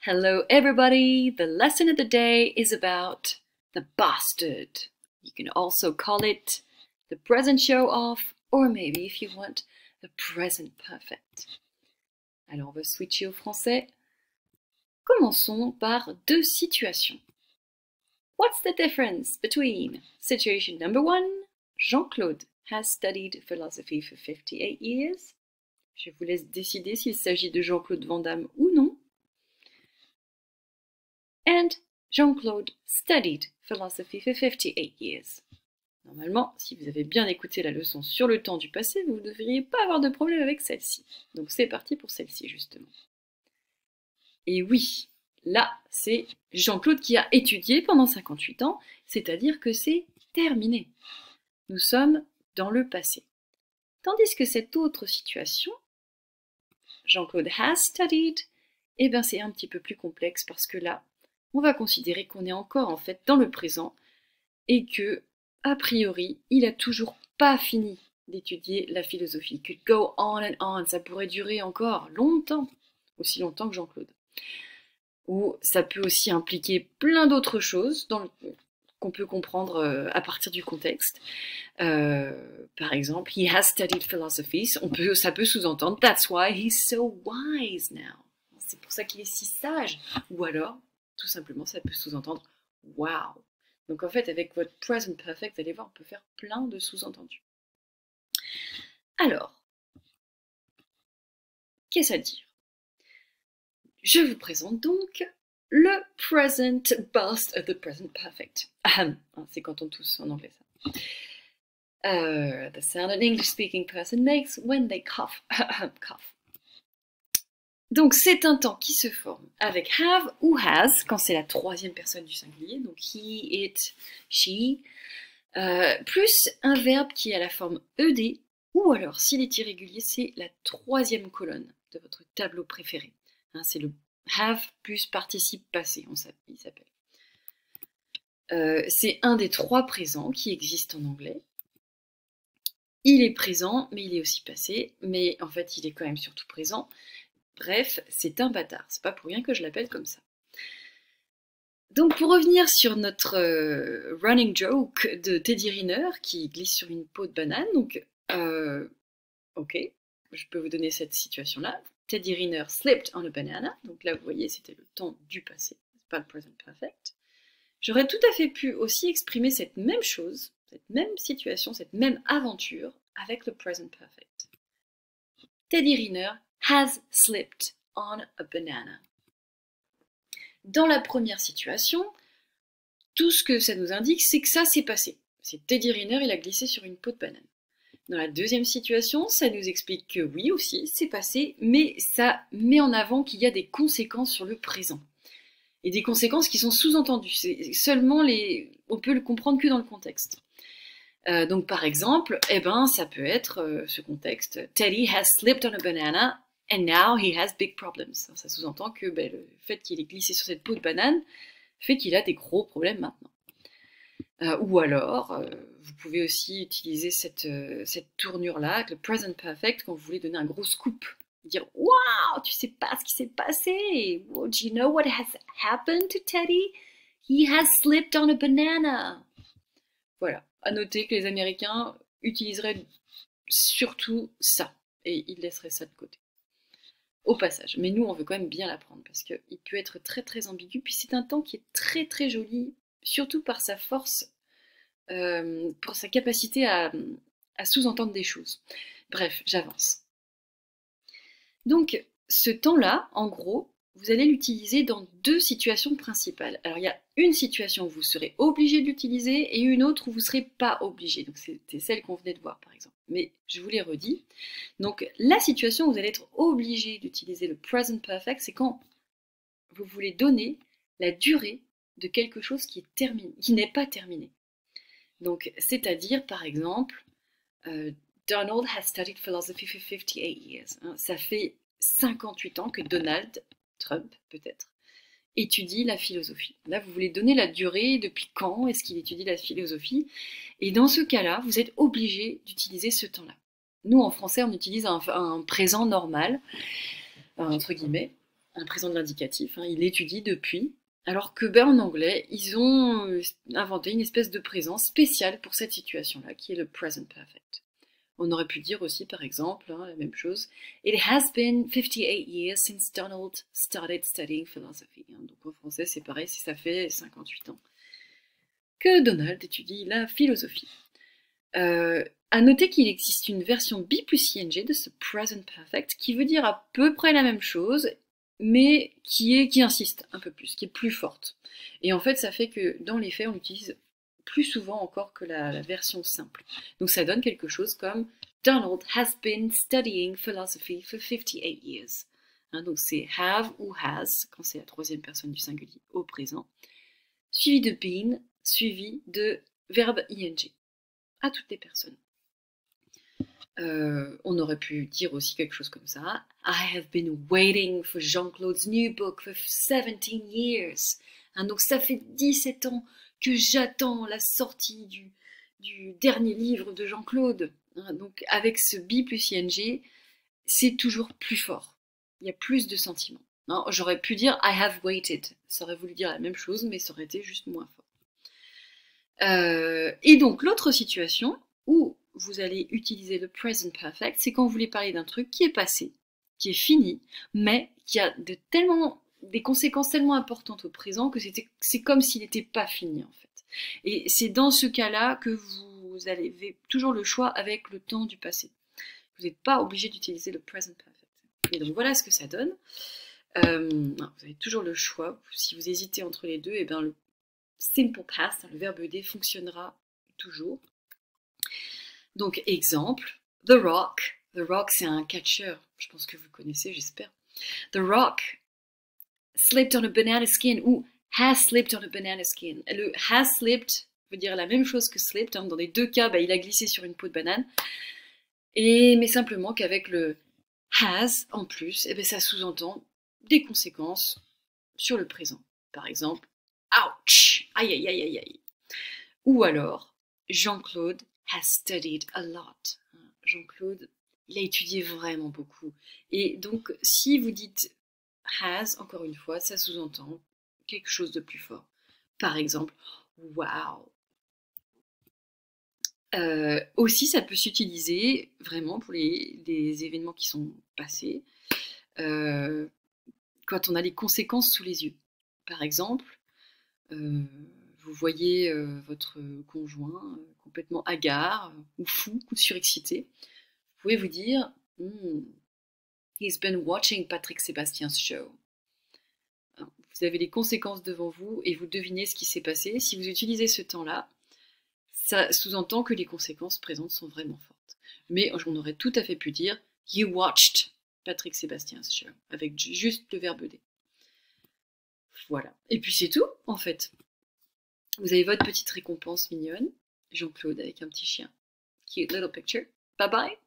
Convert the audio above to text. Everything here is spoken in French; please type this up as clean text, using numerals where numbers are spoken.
Hello everybody! The lesson of the day is about the bastard. You can also call it the present show-off, or maybe if you want, the present perfect. Alors on va switcher au français. Commençons par deux situations. What's the difference between situation number one? Jean-Claude has studied philosophy for 58 years. Je vous laisse décider s'il s'agit de Jean-Claude Van Damme ou non. And Jean-Claude studied philosophy for 58 years. Normalement, si vous avez bien écouté la leçon sur le temps du passé, vous ne devriez pas avoir de problème avec celle-ci. Donc c'est parti pour celle-ci, justement. Et oui, là, c'est Jean-Claude qui a étudié pendant 58 ans, c'est-à-dire que c'est terminé. Nous sommes dans le passé. Tandis que cette autre situation, Jean-Claude has studied, eh bien c'est un petit peu plus complexe parce que là, on va considérer qu'on est encore en fait dans le présent et que, a priori, il a toujours pas fini d'étudier la philosophie. Could go on and on, ça pourrait durer encore longtemps, aussi longtemps que Jean-Claude. Ou ça peut aussi impliquer plein d'autres choses qu'on peut comprendre à partir du contexte. Par exemple, he has studied philosophy, ça peut sous-entendre that's why he's so wise now. C'est pour ça qu'il est si sage. Ou alors, tout simplement, ça peut sous-entendre wow. Donc en fait, avec votre present perfect, vous allez voir, on peut faire plein de sous-entendus. Alors, qu'est-ce à dire? Je vous présente donc le present past of the present perfect. C'est quand on tousse en anglais, ça. The sound an English-speaking person makes when they cough. Cough. Donc c'est un temps qui se forme avec have ou has, quand c'est la troisième personne du singulier, donc he, it, she, plus un verbe qui a la forme ed, ou alors s'il est irrégulier, c'est la troisième colonne de votre tableau préféré. C'est le have plus participe passé, il s'appelle. C'est un des trois présents qui existent en anglais. Il est présent, mais il est aussi passé, mais en fait il est quand même surtout présent. Bref, c'est un bâtard, c'est pas pour rien que je l'appelle comme ça. Donc pour revenir sur notre running joke de Teddy Riner qui glisse sur une peau de banane, donc ok, je peux vous donner cette situation-là. Teddy Riner slipped on a banana, donc là vous voyez c'était le temps du passé, c'est pas le present perfect. J'aurais tout à fait pu aussi exprimer cette même chose, cette même situation, cette même aventure avec le present perfect. Teddy Riner has slipped on a banana. Dans la première situation, tout ce que ça nous indique, c'est que ça s'est passé. C'est Teddy Riner, il a glissé sur une peau de banane. Dans la deuxième situation, ça nous explique que oui aussi, c'est passé, mais ça met en avant qu'il y a des conséquences sur le présent. Et des conséquences qui sont sous-entendues. C'est seulement on peut le comprendre que dans le contexte. Donc par exemple, ça peut être ce contexte. Teddy has slipped on a banana and now he has big problems. Ça sous-entend que le fait qu'il ait glissé sur cette peau de banane fait qu'il a des gros problèmes maintenant. Ou alors, vous pouvez aussi utiliser cette tournure-là, avec le present perfect, quand vous voulez donner un gros scoop. Dire « Wow, tu sais pas ce qui s'est passé! Do you know what has happened to Teddy? He has slipped on a banana! » Voilà. À noter que les Américains utiliseraient surtout ça, et ils laisseraient ça de côté. Au passage. Mais nous, on veut quand même bien l'apprendre, parce qu'il peut être très très ambigu, puis c'est un temps qui est très très joli, surtout par sa force, pour sa capacité à sous-entendre des choses. Bref, j'avance. Donc, ce temps-là, en gros, vous allez l'utiliser dans deux situations principales. Alors, il y a une situation où vous serez obligé de l'utiliser et une autre où vous ne serez pas obligé. Donc, c'était celle qu'on venait de voir, par exemple. Mais je vous l'ai redit. Donc, la situation où vous allez être obligé d'utiliser le present perfect, c'est quand vous voulez donner la durée de quelque chose qui n'est pas terminé. Donc, c'est-à-dire, par exemple, Donald has studied philosophy for 58 years. Ça fait 58 ans que Donald Trump, peut-être, étudie la philosophie. Là, vous voulez donner la durée, depuis quand est-ce qu'il étudie la philosophie. Et dans ce cas-là, vous êtes obligé d'utiliser ce temps-là. Nous, en français, on utilise un présent normal, entre guillemets. un présent de l'indicatif, hein, il étudie depuis, alors que en anglais, ils ont inventé une espèce de présent spécial pour cette situation-là, qui est le present perfect. On aurait pu dire aussi, par exemple, hein, la même chose, It has been 58 years since Donald started studying philosophy. Donc en français, c'est pareil, si ça fait 58 ans que Donald étudie la philosophie. À noter qu'il existe une version B plus ing de ce present perfect qui veut dire à peu près la même chose, mais qui insiste un peu plus, qui est plus forte. Et en fait, ça fait que dans les faits, on l'utilise plus souvent encore que la version simple. Donc ça donne quelque chose comme Donald has been studying philosophy for 58 years. Hein, donc c'est have ou has, quand c'est la troisième personne du singulier au présent, suivi de been, suivi de verbe ing, à toutes les personnes. On aurait pu dire aussi quelque chose comme ça. I have been waiting for Jean-Claude's new book for 17 years. Hein, donc ça fait 17 ans que j'attends la sortie du dernier livre de Jean-Claude. Hein, donc avec ce be plus ing, c'est toujours plus fort. Il y a plus de sentiments. Hein, j'aurais pu dire I have waited. Ça aurait voulu dire la même chose, mais ça aurait été juste moins fort. Et donc l'autre situation où vous allez utiliser le present perfect, c'est quand vous voulez parler d'un truc qui est passé, qui est fini, mais qui a des conséquences tellement importantes au présent que c'est comme s'il n'était pas fini en fait. Et c'est dans ce cas-là que vous avez toujours le choix avec le temps du passé. Vous n'êtes pas obligé d'utiliser le present perfect. Et donc voilà ce que ça donne. Vous avez toujours le choix. Si vous hésitez entre les deux, et bien le simple past, le verbe ed, fonctionnera toujours. Donc, exemple, The Rock. The Rock, c'est un catcheur. Je pense que vous connaissez, j'espère. The Rock slipped on a banana skin ou has slipped on a banana skin. Le has slipped veut dire la même chose que slipped. Hein. Dans les deux cas, il a glissé sur une peau de banane. Mais simplement qu'avec le has en plus, ça sous-entend des conséquences sur le présent. Par exemple, ouch, aïe aïe aïe aïe aïe. Ou alors, Jean-Claude has studied a lot. Jean-Claude, il a étudié vraiment beaucoup. Et donc, si vous dites has, encore une fois, ça sous-entend quelque chose de plus fort. Par exemple, wow. Aussi, ça peut s'utiliser vraiment pour les événements qui sont passés, quand on a les conséquences sous les yeux. Par exemple, vous voyez votre conjoint complètement hagard ou fou ou surexcité. Vous pouvez vous dire He's been watching Patrick Sébastien show. Vous avez les conséquences devant vous et vous devinez ce qui s'est passé. Si vous utilisez ce temps-là, ça sous-entend que les conséquences présentes sont vraiment fortes. Mais on aurait tout à fait pu dire You watched Patrick Sébastien show avec juste le verbe ed. Voilà. Et puis c'est tout, en fait. Vous avez votre petite récompense mignonne. Jean-Claude avec un petit chien. Cute little picture. Bye bye.